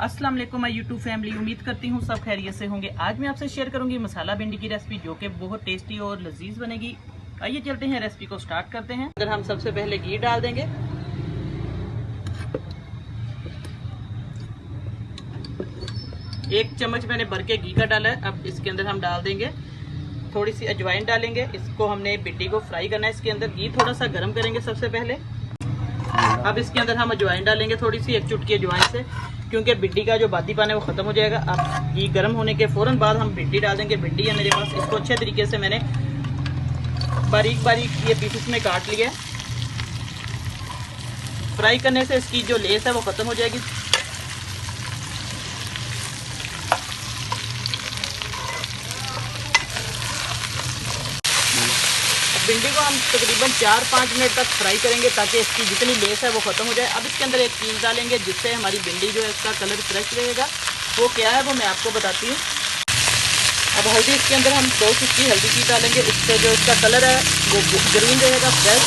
अस्सलाम वालेकुम my YouTube family, उम्मीद करती हूँ सब खैरियत से होंगे। आज मैं आपसे शेयर करूंगी मसाला भिंडी की रेसिपी जो कि बहुत टेस्टी और लजीज बनेगी। आइए चलते हैं, रेसिपी को स्टार्ट करते हैं। अगर हम सबसे पहले घी डाल देंगे, एक चम्मच मैंने भर के घी का डाला है। अब इसके अंदर हम डाल देंगे थोड़ी सी अजवाइन डालेंगे। इसको हमने भिंडी को फ्राई करना है। इसके अंदर घी थोड़ा सा गर्म करेंगे सबसे पहले। अब इसके अंदर हम अजवाइन डालेंगे थोड़ी सी, एक चुटकी अजवाइन से, क्योंकि भिंडी का जो बादीपन है वो खत्म हो जाएगा। अब घी गर्म होने के फौरन बाद हम भिंडी डाल देंगे। भिंडी है मेरे पास, इसको अच्छे तरीके से मैंने बारीक बारीक ये पीसेस में काट लिया है। फ्राई करने से इसकी जो लेस है वो खत्म हो जाएगी। भिंडी को हम तकरीबन 4-5 मिनट तक फ्राई करेंगे ताकि इसकी जितनी लेस है वो खत्म हो जाए। अब इसके अंदर एक चीज़ डालेंगे जिससे हमारी भिंडी जो है इसका कलर फ्रेश रहेगा। वो क्या है वो मैं आपको बताती हूँ। अब हल्दी इसके अंदर हम 2 चुटकी हल्दी की डालेंगे। इससे जो इसका कलर है वो ग्रीन रहेगा, फ्रेश।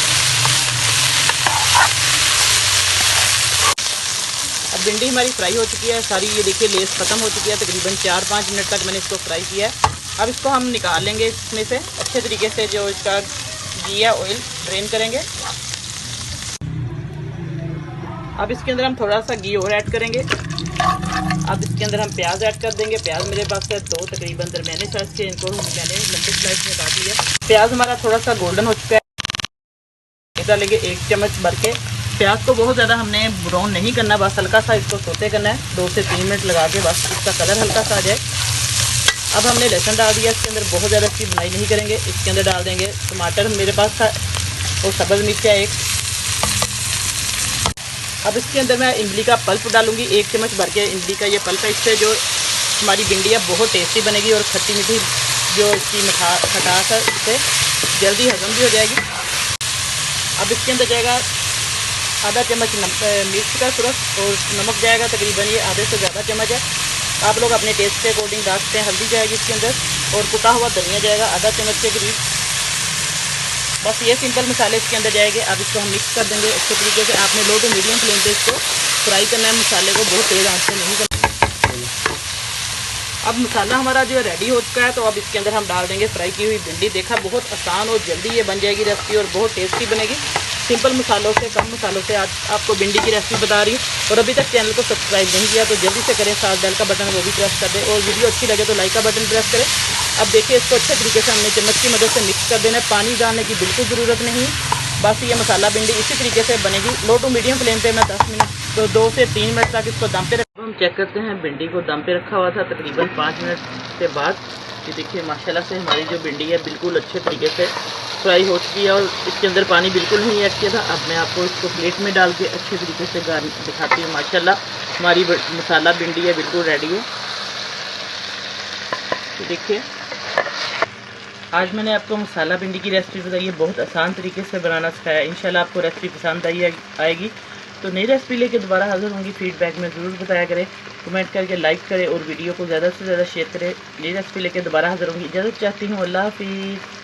अब भिंडी हमारी फ्राई हो चुकी है सारी, ये देखिए लेस खत्म हो चुकी है। तकरीबन 4-5 मिनट तक मैंने इसको फ्राई किया है। अब इसको हम निकाल लेंगे इसमें से अच्छे तरीके से। जो इसका घी है ऑयल ड्रेन करेंगे। अब इसके अंदर हम थोड़ा सा घी और ऐड करेंगे। अब इसके अंदर हम प्याज ऐड कर देंगे। प्याज मेरे पास है 2 तकरीबन दरमियाने साइज के, इनको मैंने लंबे स्लाइस में काट लिया। प्याज हमारा थोड़ा सा गोल्डन हो चुका है। डालेंगे 1 चम्मच भर के। प्याज को बहुत ज़्यादा हमने ब्राउन नहीं करना, बस हल्का सा इसको सोते करना है 2 से 3 मिनट लगा के, बस इसका कलर हल्का सा आ जाए। अब हमने लहसुन डाल दिया इसके अंदर, बहुत ज़्यादा इसकी बुनाई नहीं करेंगे। इसके अंदर डाल देंगे टमाटर मेरे पास था, और सब्ज़ मिर्च है 1। अब इसके अंदर मैं इमली का पल्प डालूंगी 1 चम्मच भर के। इमली का ये पल्प है, इससे जो हमारी भिंडी है बहुत टेस्टी बनेगी और खट्टी मीठी जो इसकी खटास है इससे जल्दी हजम भी हो जाएगी। अब इसके अंदर जाएगा आधा चम्मच मिर्च का सुरख, और नमक जाएगा तकरीबन ये आधे से ज़्यादा चम्मच है। आप लोग अपने टेस्ट के अकॉर्डिंग डाल सकते हैं। हल्दी जाएगी इसके अंदर, और कुटा हुआ धनिया जाएगा आधा चम्मच के करीब। बस ये सिंपल मसाले इसके अंदर जाएंगे। अब इसको हम मिक्स कर देंगे अच्छे तरीके से। आपने लो टू मीडियम फ्लेम पे इसको फ्राई करना है, मसाले को बहुत तेज़ आंच से नहीं करना। अब मसाला हमारा जो है रेडी हो चुका है, तो अब इसके अंदर हम डाल देंगे फ्राई की हुई भिंडी। देखा बहुत आसान और जल्दी ये बन जाएगी रेसिपी और बहुत टेस्टी बनेगी। सिंपल मसालों से, कम मसालों से आज आपको भिंडी की रेसिपी बता रही हूँ। और अभी तक चैनल को सब्सक्राइब नहीं किया तो जल्दी से करें, साथ बेल का बटन वो भी प्रेस कर दें, और वीडियो अच्छी लगे तो लाइक का बटन प्रेस करें। अब देखिए इसको अच्छे तरीके से हमने चम्मच की मदद से मिक्स कर देना है। पानी डालने की बिल्कुल ज़रूरत नहीं, बस ये मसाला भिंडी इसी तरीके से बनेगी। लो टू मीडियम फ्लेम पे मैं 10 मिनट तो 2 से 3 मिनट तक इसको दम पे रखा। हम चेक करते हैं, भिंडी को दम पे रखा हुआ था तकरीबन 5 मिनट के बाद। ये देखिए माशाल्लाह से हमारी जो भिंडी है बिल्कुल अच्छे तरीके से फ्राई हो चुकी है, और इसके अंदर पानी बिल्कुल नहीं ऐड किया था। अब मैं आपको इसको प्लेट में डाल के अच्छे तरीके से दिखाती हूँ। माशाल्लाह हमारी मसाला भिंडी है बिल्कुल रेडी है। तो देखिए आज मैंने आपको मसाला भिंडी की रेसिपी बताई है, बहुत आसान तरीके से बनाना सिखाया। इंशाल्लाह आपको रेसिपी पसंद आएगी। तो नई रेसिपी लेके दोबारा हाजिर होंगी। फीडबैक में ज़रूर बताया करें, कमेंट करके लाइक करें और वीडियो को ज़्यादा से ज़्यादा शेयर करें। नई रेसिपी लेके दोबारा हाजिर होंगी। इजाज़त चाहती हूँ, अल्लाह हाफिज़।